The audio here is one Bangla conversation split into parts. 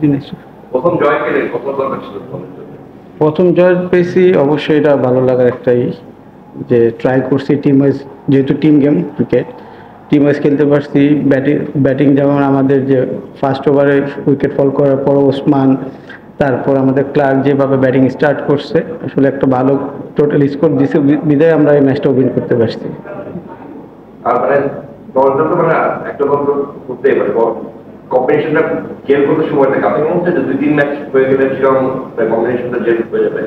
জিনিস। প্রথম জয় পেলে কত দরকার ছিল তোমাদের জন্য? প্রথম জয় পেয়েছি, অবশ্যই এটা ভালো লাগার একটাই যে ট্রাই করছি টিম ওয়াইজ, যেহেতু team game cricket, team wise খেলতে পারছি। ব্যাটিং যেমন আমাদের যে ফার্স্ট ওভারে উইকেট ফল করার পর ওসমান, তারপর আমাদের ক্লার্ক যেভাবে ব্যাটিং স্টার্ট করছে, আসলে একটা ভালো টোটাল স্কোর দিছে, বিদায় আমরা এই ম্যাচটা উইন করতে পারছি। আর মানে দলটা তো মানে একটা বছর করতেই পারে, কম্বিনেশনটা গেম করতে সময় থাকে। আপনি মনে হচ্ছে যে 2-3 ম্যাচ হয়ে গেলে সেরকম কম্বিনেশনটা জেল হয়ে যাবে?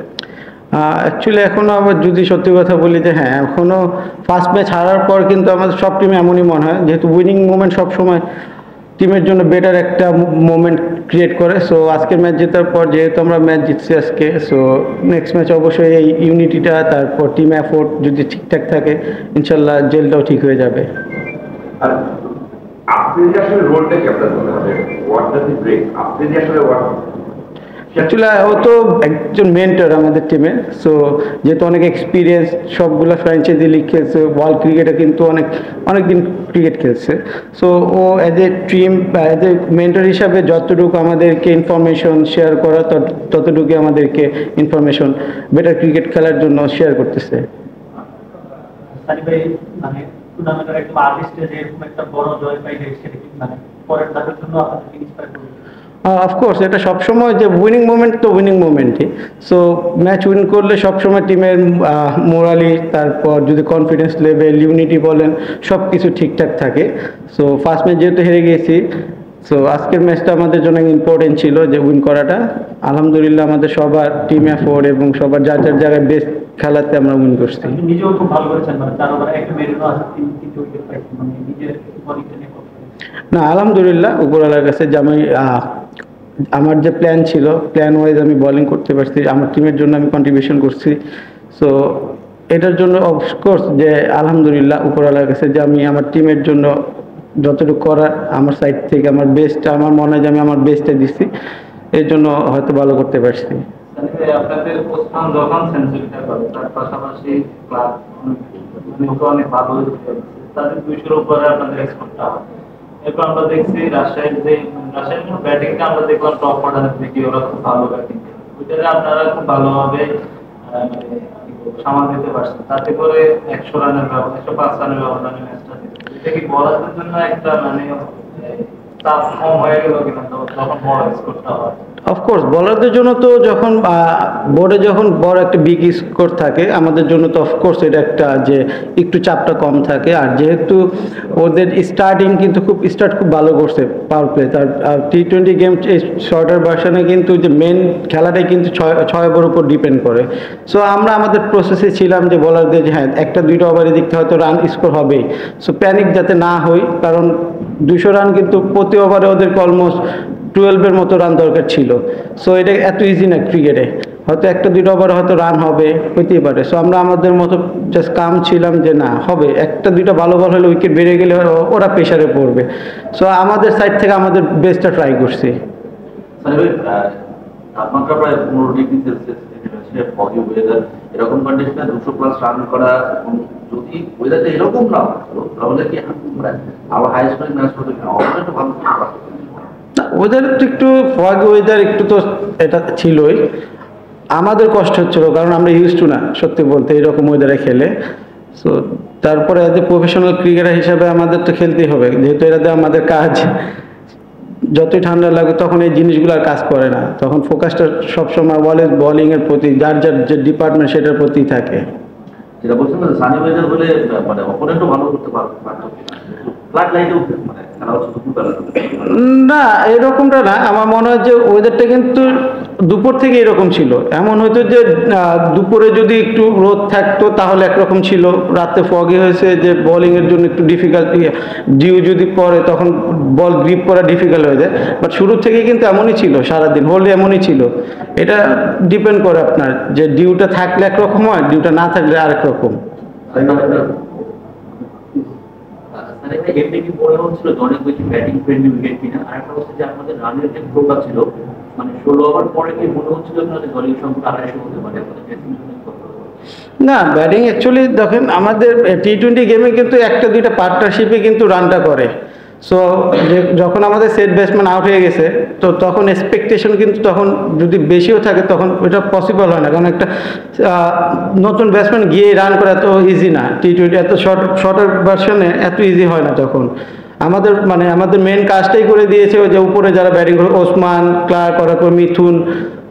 অ্যাকচুয়ালি এখনও আবার যদি সত্যি কথা বলি যে হ্যাঁ, এখনও ফার্স্ট ম্যাচ হারার পর কিন্তু আমাদের সব টিমে এমনই মনে হয়, যেহেতু উইনিং মোমেন্ট সবসময় টিমের জন্য বেটার একটা মোমেন্ট ক্রিয়েট করে। সো আজকের ম্যাচ জেতার পর যেহেতু আমরা ম্যাচ জিতছি আজকে, সো নেক্সট ম্যাচ অবশ্যই এই ইউনিটিটা, তারপর টিম এফোর্ট যদি ঠিকঠাক থাকে, ইনশাল্লাহ জেলটাও ঠিক হয়ে যাবে। আর আপনি যে আসলে রোলটা কি আপনার মনে হবে, হোয়াট ডাজ হি ব্রেক, আপনি যে আসলে অ্যাকচুয়ালি ও তো একজন মেন্টর আমাদের টিমে। সো যেহেতু অনেক এক্সপিরিয়েন্স, সবগুলো ফ্র্যাঞ্চাইজি লিগ খেলছে, ওয়ার্ল্ড ক্রিকেটে কিন্তু অনেক দিন ক্রিকেট খেলছে। সো ও অ্যাজ এ টিম বা অ্যাজ এ মেন্টর হিসাবে যতটুকু আমাদেরকে ইনফরমেশন শেয়ার করা, ততটুকু আমাদেরকে ইনফরমেশন বেটার ক্রিকেট খেলার জন্য শেয়ার করতেছে। মানে টুর্নামেন্টের একদম আর্লি স্টেজে এরকম একটা বড় জয় পাইলে সেটা কি মানে পরের ধাপের জন্য আপনাদের ইন্সপায়ার করবে? অফকোর্স এটা সবসময় যে উইনিং মোমেন্ট তো উইনিং মোমেন্টই। সো ম্যাচ উইন করলে সবসময় টিমের মোরালি, তারপর যদি কনফিডেন্স লেভেল, ইউনিটি বলেন, সব কিছু ঠিকঠাক থাকে। সো ফার্স্ট ম্যাচ যেহেতু হেরে গেছি, সো আজকের ম্যাচটা আমাদের জন্য ইম্পর্টেন্ট ছিল যে উইন করাটা। আলহামদুলিল্লাহ আমাদের সবার টিম এফোর্ট এবং সবার যার যার জায়গায় বেস্ট খেলাতে আমরা উইন করছি। নিজেও খুব ভালো করেছেন, মানে 4 ওভারে একটা মেরিনো আছে, 3 উইকেট পাইছেন, মানে নিজের বোলিংটা নিয়ে কথা। না, আলহামদুলিল্লাহ উপরওয়ালার কাছে যে আমি আমার যে প্ল্যান ছিল, প্ল্যান ওয়াইজ আমি বোলিং করতে পারছি, আমার টিমের জন্য আমি কন্ট্রিবিউশন করছি। সো এটার জন্য অফকোর্স যে আলহামদুলিল্লাহ উপরওয়ালার কাছে যে আমি আমার টিমের জন্য যতটুকু করার আমার সাইড থেকে আমার বেস্ট, আমার মনে হয় যে আমি আমার বেস্টটা দিচ্ছি, এর জন্য হয়তো ভালো করতে পারছি। আপনাদের ওসমান যখন সেঞ্চুরিটা করে, তার পাশাপাশি ক্লাব অনেক ভালো তাদের 200-এর উপরে আপনাদের এক্সপোর্টটা হয়। এরপর আমরা দেখছি রাজশাহীর ব্যাটিংটা আমরা দেখলাম টপ অর্ডারের দিকে, ওরা খুব ভালো ব্যাটিং, ওইটারে আপনারা খুব ভালোভাবে মানে সামাল দিতে পারছেন, তাতে করে 100 রানের ব্যবধান, 105 রানের ব্যবধানে ম্যাচটা জিতে। এটা কি বলারদের জন্য একটা মানে চাপ কম হয়ে গেল কিনা যখন বড় স্কোরটা হয়? অফকোর্স বলারদের জন্য তো যখন বোর্ডে যখন বড় একটা বিগ স্কোর থাকে, আমাদের জন্য তো অফকোর্স এটা একটা যে একটু চাপটা কম থাকে। আর যেহেতু ওদের স্টার্টিং কিন্তু স্টার্ট খুব ভালো করছে পাওয়ার প্লে, তার টি-20 গেম শর্টার ভার্সনে কিন্তু যে মেন খেলাটাই কিন্তু 6 ওভার উপর ডিপেন্ড করে। সো আমরা আমাদের প্রসেসে ছিলাম যে বলারদের যে হ্যাঁ, 1-2 ওভারে দিকতে হয়তো রান স্কোর হবেই। সো প্যানিক যাতে না হই, কারণ 200 রান কিন্তু প্রতি ওভারে ওদেরকে অলমোস্ট 12-এর মতো রান দরকার ছিল। সো এটা এত ইজি না ক্রিকেটে, হয়তো 1-2 ওভার হয়তো রান হবে, হইতেই পারে। সো আমরা আমাদের মতো জাস্ট কাম ছিলাম যে না হবে, 1-2 ভালো বল হলে উইকেট বেড়ে গেলে ওরা প্রেশারে পড়বে। সো আমাদের সাইড থেকে আমাদের বেস্টটা ট্রাই করছি। তাপমাত্রা প্রায় 15 ডিগ্রি সেলসিয়াস, ফগি ওয়েদার, এরকম কন্ডিশনে 200+ রান করা, এবং যদি ওয়েদারটা এরকম না হতো তাহলে কি আবার হাই স্কোরিং ম্যাচ হতো কিনা? অবশ্যই তো ভালো করতে পারতো। ওয়েদার তো একটু ফগ ওয়েদার একটু তো এটা ছিলই, আমাদের কষ্ট হচ্ছিল কারণ আমরা ইউজ টু না সত্যি বলতে এরকম ওয়েদারে খেলে। সো তারপরে অ্যাজ এ প্রফেশনাল ক্রিকেটার হিসাবে আমাদের তো খেলতেই হবে, যেহেতু এটাতে আমাদের কাজ। যতই ঠান্ডা লাগে তখন এই জিনিসগুলো আর কাজ করে না, তখন ফোকাসটা সবসময় বোলিংয়ের প্রতি, যার যার যে ডিপার্টমেন্ট সেটার প্রতি থাকে। যেটা বলছেন না, সানি ওয়েদার হলে মানে অপোনেন্টও ভালো করতে পারতো, ফ্ল্যাট লাইটেও মানে খেলা হচ্ছে দুপুরবেলা। না, এরকমটা না, আমার মনে হয় যে ওয়েদারটা কিন্তু দুপুর থেকে এরকম ছিল। এমন হতো যে দুপুরে যদি একটু রোদ থাকতো তাহলে একরকম ছিল, রাতে ফগি হয়েছে যে বোলিংয়ের জন্য একটু ডিফিকাল্ট, ডিউ যদি পড়ে তখন বল গ্রিপ করা ডিফিকাল্ট হয়ে যায়। বাট শুরু থেকে কিন্তু এমনই ছিল, সারাদিন হোল এমনই ছিল। এটা ডিপেন্ড করে আপনার যে ডিউটা থাকলে একরকম হয়, ডিউটা না থাকলে আরেক রকম। একটা গেমটা কি মনে হচ্ছিল যে অনেক বেশি ব্যাটিং ফ্রেন্ডলি উইকেট কিনা? আর একটা হচ্ছে যে আমাদের রানের যে প্রোগ্রাম ছিল, মানে 16 ওভার পরে কি মনে হচ্ছিল আপনাদের দলীয় সংখ্যা 250 হতে পারে? না, ব্যাটিং অ্যাকচুয়ালি দেখেন আমাদের টি-20 গেমে কিন্তু 1-2 পার্টনারশিপে কিন্তু রানটা করে। সো যখন আমাদের সেট ব্যাটসম্যান আউট হয়ে গেছে তো তখন এক্সপেকটেশন কিন্তু তখন যদি বেশিও থাকে তখন এটা পসিবল হয় না, কারণ একটা নতুন ব্যাটসম্যান গিয়ে রান করা এত ইজি না, টি-20 এত শর্টের ভার্সনে এত ইজি হয় না। তখন আমাদের মেন কাজটাই করে দিয়েছে ওই যে উপরে যারা ব্যাটিং করে ওসমান, ক্লার্ক, করার পর মিথুন।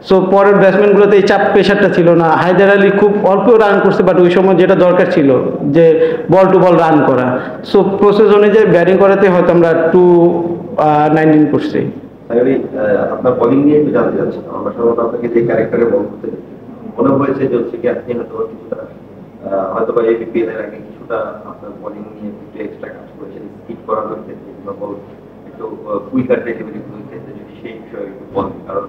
সো পরের ব্যাটসম্যানগুলোতে এই চাপ প্রেশারটা ছিল না। হায়দার আলী খুব অল্প রান করছে, বাট ওই সময় যেটা দরকার ছিল যে বল টু বল রান করা, সো প্রসেস অনুযায়ী ব্যাটিং করাতে হয়তো আমরা 219 করছি। আপনার বোলিং নিয়ে একটু জানতে চাচ্ছিলাম। আমরা সাধারণত আপনাকে যে ক্যারেক্টারে বল করতে দেখি, মনে হয়েছে যে হচ্ছে কি আপনি হয়তো বা এবিপিএল এর আগে কিছুটা আপনার বোলিং নিয়ে একটু এক্সট্রা কাজ করেছেন, স্পিড করানোর ক্ষেত্রে কিংবা বল একটু কুইকার ডেলিভারি ক্ষেত্রে, যদি সেই বিষয়ে একটু বলেন। কারণ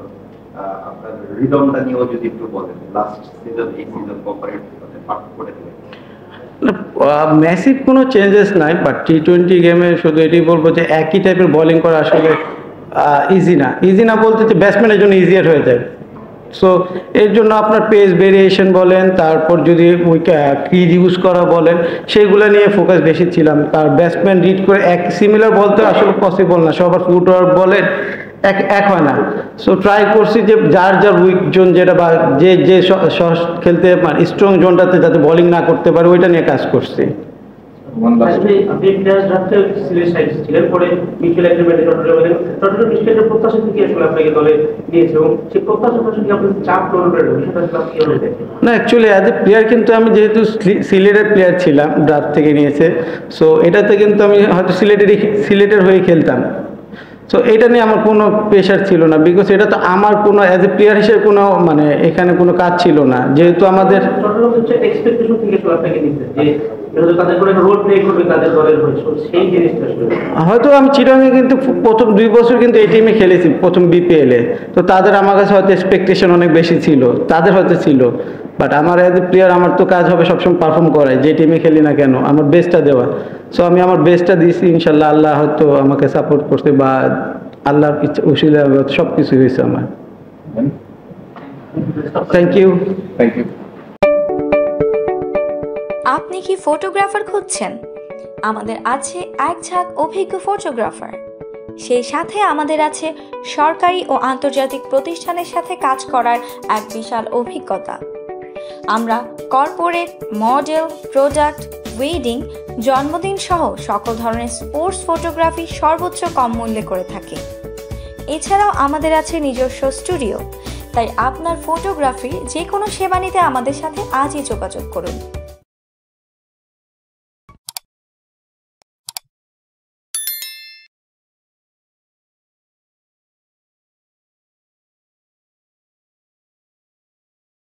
আপনার রিদমটা নিয়েও যদি একটু বলেন, লাস্ট সিজন এই সিজন কম্পারেটিভ পার্থক্য করে দিলেন। ম্যাসিভ কোনো চেঞ্জেস নাই, বাট টি-20 গেমে শুধু এটাই বলবো যে একই টাইপের বোলিং করা আসলে ইজি না বলতে যে ব্যাটসম্যানের জন্য ইজিয়ার হয়ে যায়। সো এর জন্য আপনার পেস ভেরিয়েশন বলেন, তারপর যদি ওই ক্রিজ ইউজ করা বলেন, সেগুলো নিয়ে ফোকাস বেশি ছিলাম। আর ব্যাটসম্যান রিড করে এক সিমিলার বলতে আসলে পসিবল না, সবার ফুটওয়ার্ক বলেন এক হয় না। সো ট্রাই করছি যে যার উইক জোন যেটা বা যে খেলতে স্ট্রং জোনটাতে যাতে বোলিং না করতে পারে ওইটা নিয়ে কাজ করছি। আপনি প্লেয়ার ড্রাফটে সিলেক্ট ছিলেন, পরে মিউচুয়াল এগ্রিমেন্টে টোটাল মিস্টেকের প্রত্যাশা থেকে আসলে আপনাকে দলে নিয়েছে, এবং সেই প্রত্যাশাটা আসলে আপনার চাপ গ্রহণ করে সেটা আসলে আপনি কিভাবে দেখেন? না, অ্যাকচুয়ালি অ্যাজ এ প্লেয়ার কিন্তু আমি যেহেতু সিলেটের প্লেয়ার ছিলাম, ড্রাফট থেকে নিয়েছে, সো এটাতে কিন্তু আমি হয়তো সিলেটের হয়ে খেলতাম। সো এটা নিয়ে আমার কোনো প্রেশার ছিল না, বিকজ এটা তো আমার কোনো অ্যাজ এ প্লেয়ার হিসেবে কোনো এখানে কোনো কাজ ছিল না, যেহেতু আমাদের টোটাল হচ্ছে এক্সপেকটেশন থেকে আসলে আপনাকে নিতে যে তাদের কোনো একটা রোল প্লে করবে তাদের দলের হয়ে, সেই জিনিসটা আসলে হয়তো আমি চিটাগাংয়ে কিন্তু প্রথম 2 বছর কিন্তু এই টিমে খেলেছি, প্রথম বিপিএলে। তো তাদের আমার কাছে হয়তো এক্সপেকটেশন অনেক বেশি ছিল, তাদের হয়তো ছিল, বাট আমার অ্যাজ এ প্লেয়ার আমার তো কাজ হবে সবসময় পারফর্ম করায়, যে টিমে খেলি না কেন আমার বেস্টটা দেওয়া। সো আমি আমার বেস্টটা দিয়েছি, ইনশাল্লাহ আল্লাহ হয়তো আমাকে সাপোর্ট করছে, বা আল্লাহর ইচ্ছা উশিলা সব কিছু হয়েছে আমার। Thank you. আপনি কি ফটোগ্রাফার খুঁজছেন? আমাদের আছে এক ঝাঁক অভিজ্ঞ ফটোগ্রাফার, সেই সাথে আমাদের আছে সরকারি ও আন্তর্জাতিক প্রতিষ্ঠানের সাথে কাজ করার এক বিশাল অভিজ্ঞতা। আমরা কর্পোরেট, মডেল, প্রোডাক্ট, ওয়েডিং, জন্মদিন সহ সকল ধরনের স্পোর্টস ফটোগ্রাফি সর্বোচ্চ কম মূল্যে করে থাকি। এছাড়াও আমাদের আছে নিজস্ব স্টুডিও, তাই আপনার ফটোগ্রাফির যে কোনো সেবা নিতে আমাদের সাথে আজই যোগাযোগ করুন।